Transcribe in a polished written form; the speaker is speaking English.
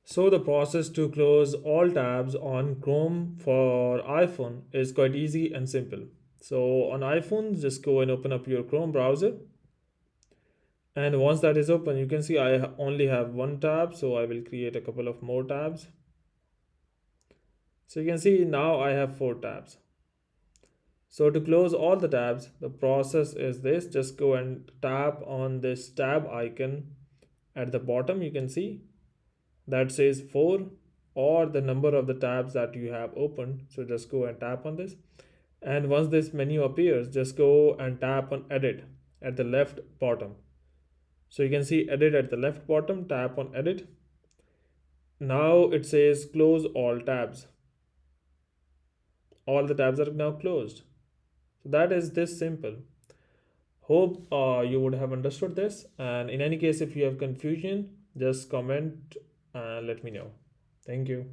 So the process to close all tabs on Chrome for iPhone is quite easy and simple. So on iPhone, just go and open up your Chrome browser. And once that is open, you can see I only have one tab, so I will create a couple of more tabs. So you can see now I have four tabs. So to close all the tabs, the process is this. Just go and tap on this tab icon at the bottom. You can see that says 4 or the number of the tabs that you have opened. So just go and tap on this. And once this menu appears, just go and tap on edit at the left bottom. So you can see edit at the left bottom, tap on edit. Now it says close all tabs. All the tabs are now closed. So that is this simple. Hope you would have understood this. And in any case, if you have confusion, just comment and let me know. Thank you.